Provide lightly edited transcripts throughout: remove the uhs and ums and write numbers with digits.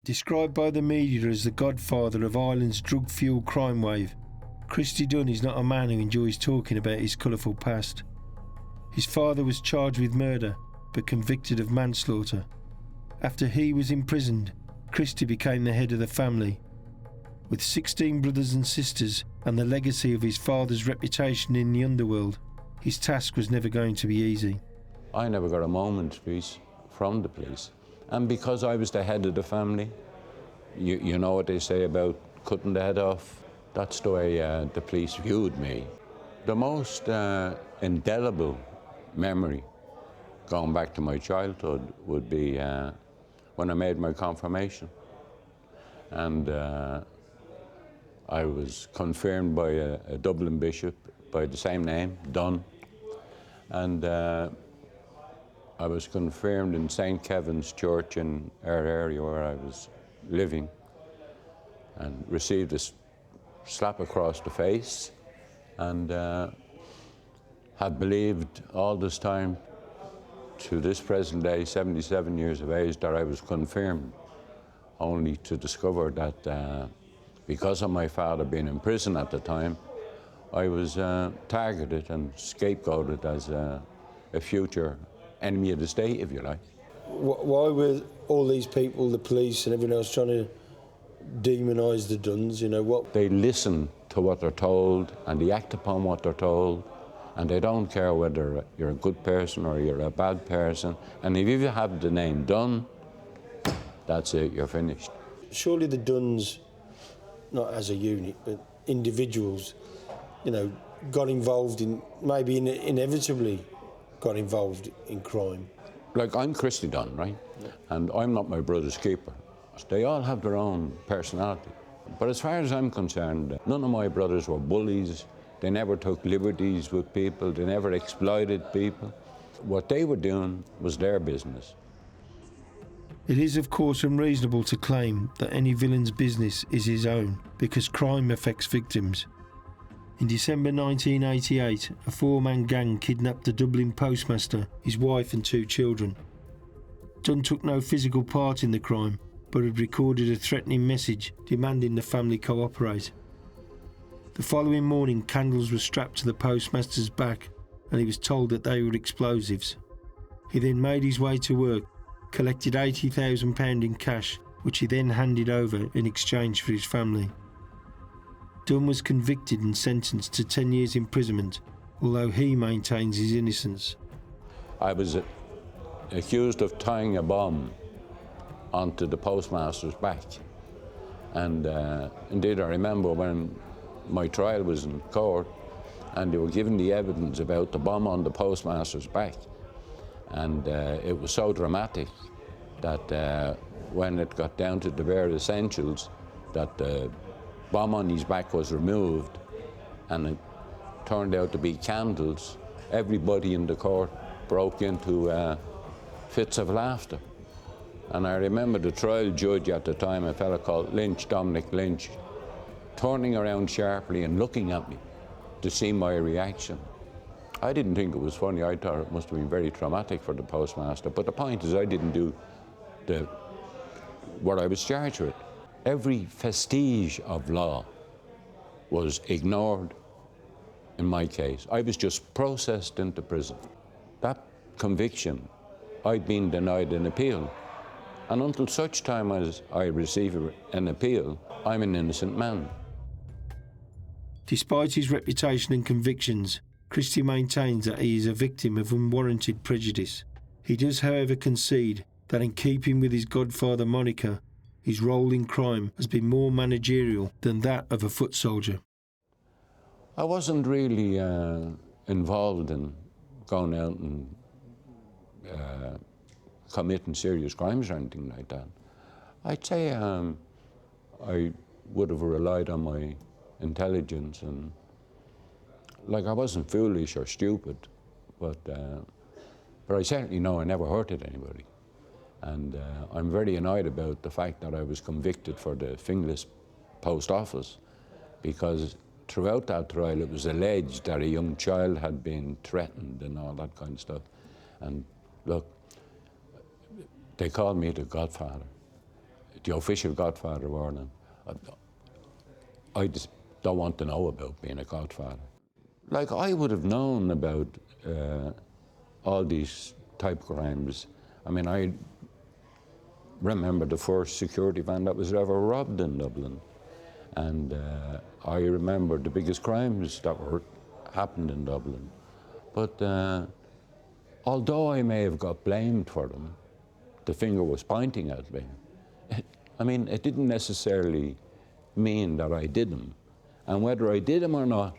Described by the media as the godfather of Ireland's drug-fueled crime wave, Christy Dunne is not a man who enjoys talking about his colourful past. His father was charged with murder, but convicted of manslaughter. After he was imprisoned, Christy became the head of the family. With 16 brothers and sisters and the legacy of his father's reputation in the underworld, his task was never going to be easy. I never got a moment's peace from the police. And because I was the head of the family, you know what they say about cutting the head off? That's the way the police viewed me. The most indelible memory going back to my childhood would be when I made my confirmation. And I was confirmed by a Dublin bishop by the same name, Dunne. And I was confirmed in St. Kevin's Church in our area where I was living, and received a slap across the face, and had believed all this time, to this present day, 77 years of age, that I was confirmed, only to discover that because of my father being in prison at the time, I was targeted and scapegoated as a future enemy of the state, if you like. Why were all these people, the police and everyone else, trying to demonise the Dunnes? You know what? They listen to what they're told and they act upon what they're told, and they don't care whether you're a good person or you're a bad person. And if you have the name Dunne, that's it, you're finished. Surely the Dunnes, not as a unit, but individuals, you know, got involved in, maybe inevitably got involved in crime. Like, I'm Christy Dunne, right? Yeah. And I'm not my brother's keeper. They all have their own personality. But as far as I'm concerned, none of my brothers were bullies. They never took liberties with people. They never exploited people. What they were doing was their business. It is, of course, unreasonable to claim that any villain's business is his own, because crime affects victims. In December 1988, a four-man gang kidnapped the Dublin postmaster, his wife and two children. Dunne took no physical part in the crime, but had recorded a threatening message demanding the family cooperate. The following morning, candles were strapped to the postmaster's back and he was told that they were explosives. He then made his way to work, collected £80,000 in cash, which he then handed over in exchange for his family. Dunne was convicted and sentenced to 10 years imprisonment, although he maintains his innocence. I was accused of tying a bomb onto the postmaster's back. And indeed, I remember when my trial was in court and they were giving the evidence about the bomb on the postmaster's back. And it was so dramatic that when it got down to the bare essentials, that the bomb on his back was removed and it turned out to be candles. Everybody in the court broke into fits of laughter. And I remember the trial judge at the time, a fellow called Lynch, Dominic Lynch, turning around sharply and looking at me to see my reaction. I didn't think it was funny. I thought it must have been very traumatic for the postmaster. But the point is, I didn't do what I was charged with. Every vestige of law was ignored in my case. I was just processed into prison. That conviction, I'd been denied an appeal. And until such time as I receive an appeal, I'm an innocent man. Despite his reputation and convictions, Christy maintains that he is a victim of unwarranted prejudice. He does, however, concede that in keeping with his Godfather moniker, his role in crime has been more managerial than that of a foot soldier. I wasn't really involved in going out and committing serious crimes or anything like that. I'd say I would have relied on my intelligence, and like, I wasn't foolish or stupid, but I certainly know I never hurted anybody. And I'm very annoyed about the fact that I was convicted for the Finglas post office, because throughout that trial it was alleged that a young child had been threatened and all that kind of stuff. And look, they called me the Godfather. the official godfather of Ireland. I just don't want to know about being a godfather. Like, I would have known about all these type crimes. I mean, I remember the first security van that was ever robbed in Dublin. And I remember the biggest crimes that were happened in Dublin. But although I may have got blamed for them, the finger was pointing at me. I mean, it didn't necessarily mean that I did them. And whether I did them or not,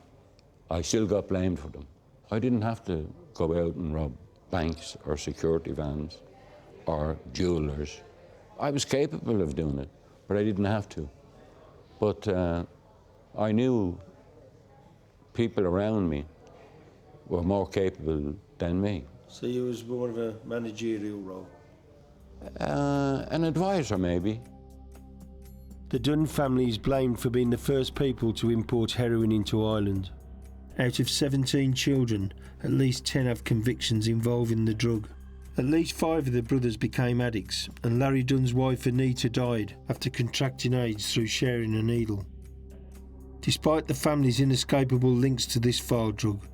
I still got blamed for them. I didn't have to go out and rob banks or security vans or jewelers. I was capable of doing it, but I didn't have to. But I knew people around me were more capable than me. So you was more of a managerial role? An advisor, maybe. The Dunne family is blamed for being the first people to import heroin into Ireland. Out of 17 children, at least 10 have convictions involving the drug. At least 5 of the brothers became addicts, and Larry Dunne's wife Anita died after contracting AIDS through sharing a needle. Despite the family's inescapable links to this vile drug,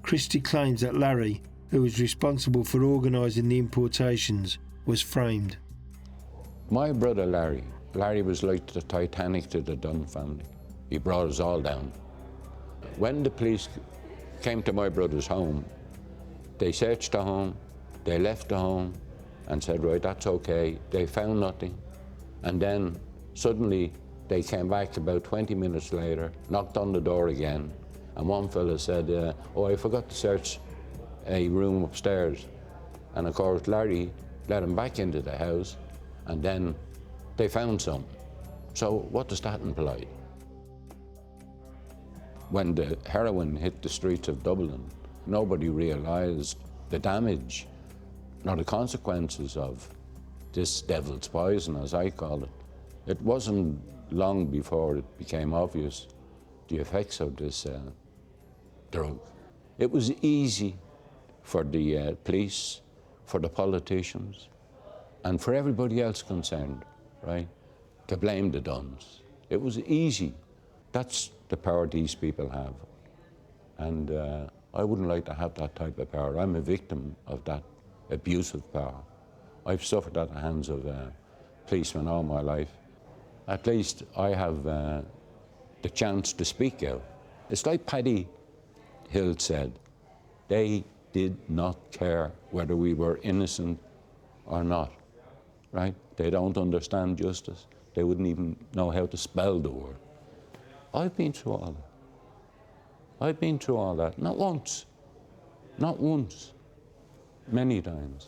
Christy claims that Larry, who was responsible for organising the importations, was framed. My brother Larry was like the Titanic to the Dunne family. He brought us all down. When the police came to my brother's home, they searched the home, they left the home and said, right, that's okay. They found nothing. And then suddenly they came back about 20 minutes later, knocked on the door again, and one fella said, oh, I forgot to search a room upstairs. And of course, Larry let him back into the house, and then they found some. So what does that imply? When the heroin hit the streets of Dublin, nobody realised the damage, nor the consequences of this devil's poison, as I call it. It wasn't long before it became obvious the effects of this drug. It was easy for the police, for the politicians, and for everybody else concerned, right, to blame the Dunnes. It was easy. That's the power these people have. And I wouldn't like to have that type of power. I'm a victim of that abusive power. I've suffered at the hands of policemen all my life. At least I have the chance to speak out. It's like Paddy Hill said, they did not care whether we were innocent or not, right? They don't understand justice. They wouldn't even know how to spell the word. I've been through all that. I've been through all that, not once, not once, many times,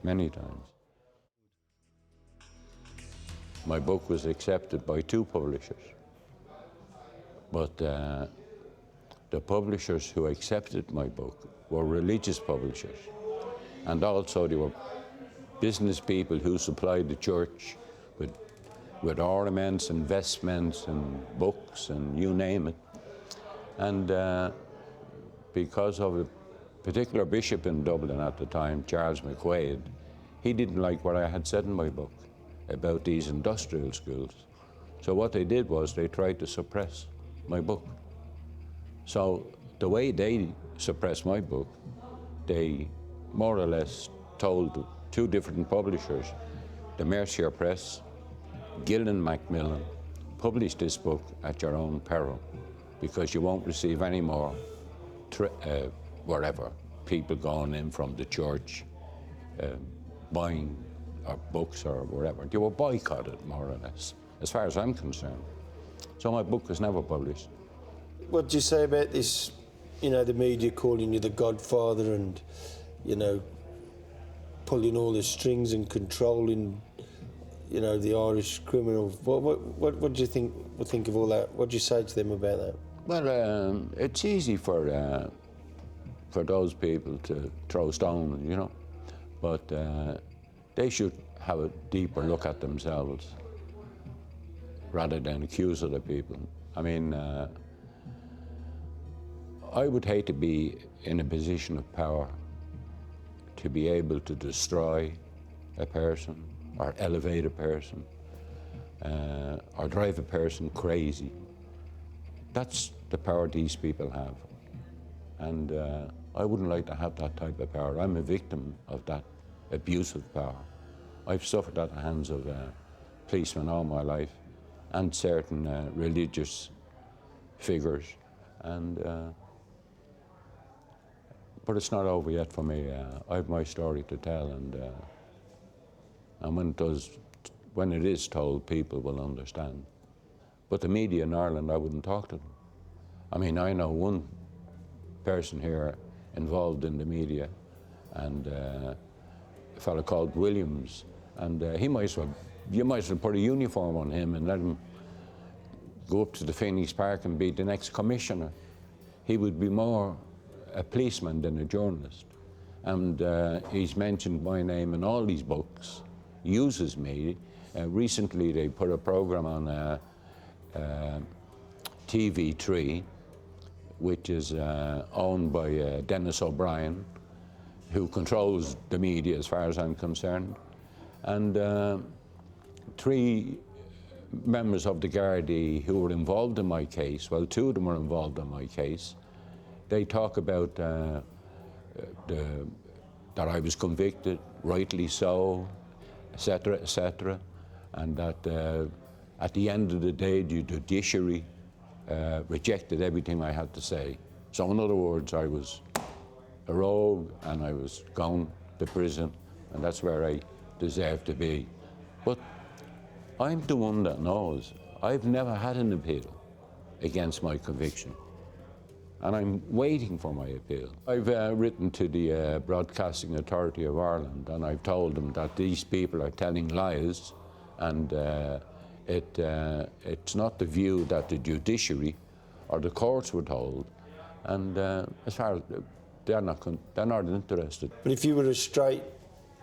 many times. My book was accepted by 2 publishers, but the publishers who accepted my book were religious publishers, and also they were business people who supplied the church with ornaments and vestments and books and you name it. And because of a particular bishop in Dublin at the time, Charles McQuaid, he didn't like what I had said in my book about these industrial schools. So what they did was they tried to suppress my book. So the way they suppressed my book, they more or less told 2 different publishers, the Mercier Press, Gillen Macmillan, publish this book at your own peril, because you won't receive any more wherever, people going in from the church, buying our books or whatever. They were boycotted, more or less, as far as I'm concerned. So my book was never published. What do you say about this, you know, the media calling you the Godfather and, you know, pulling all the strings and controlling, you know, the Irish criminals? What do you think of all that? What do you say to them about that? Well, it's easy for those people to throw stones, you know, but they should have a deeper look at themselves rather than accuse other people. I mean, I would hate to be in a position of power to be able to destroy a person or elevate a person or drive a person crazy. That's the power these people have. And I wouldn't like to have that type of power. I'm a victim of that abuse of power. I've suffered at the hands of policemen all my life and certain religious figures. And, but it's not over yet for me. I have my story to tell, and when it is told, people will understand. But the media in Ireland, I wouldn't talk to them. I mean, I know one person here involved in the media, and a fellow called Williams, and you might as well put a uniform on him and let him go up to the Phoenix Park and be the next commissioner. He would be more a policeman than a journalist. And he's mentioned my name in all these books, uses me. Recently they put a program on TV3, which is owned by Dennis O'Brien, who controls the media as far as I'm concerned. And 3 members of the Gardaí who were involved in my case, well, 2 of them were involved in my case, they talk about that I was convicted, rightly so, etc., and that at the end of the day, the judiciary rejected everything I had to say. So in other words, I was a rogue and I was gone to prison, and that's where I deserve to be. But I'm the one that knows. I've never had an appeal against my conviction, and I'm waiting for my appeal. I've written to the Broadcasting Authority of Ireland, and I've told them that these people are telling lies, and it's not the view that the judiciary or the courts would hold, and as far as they're not interested. But if you were a straight,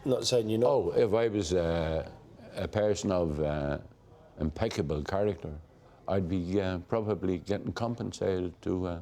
not saying you're not. Oh, if I was a person of impeccable character, I'd be probably getting compensated to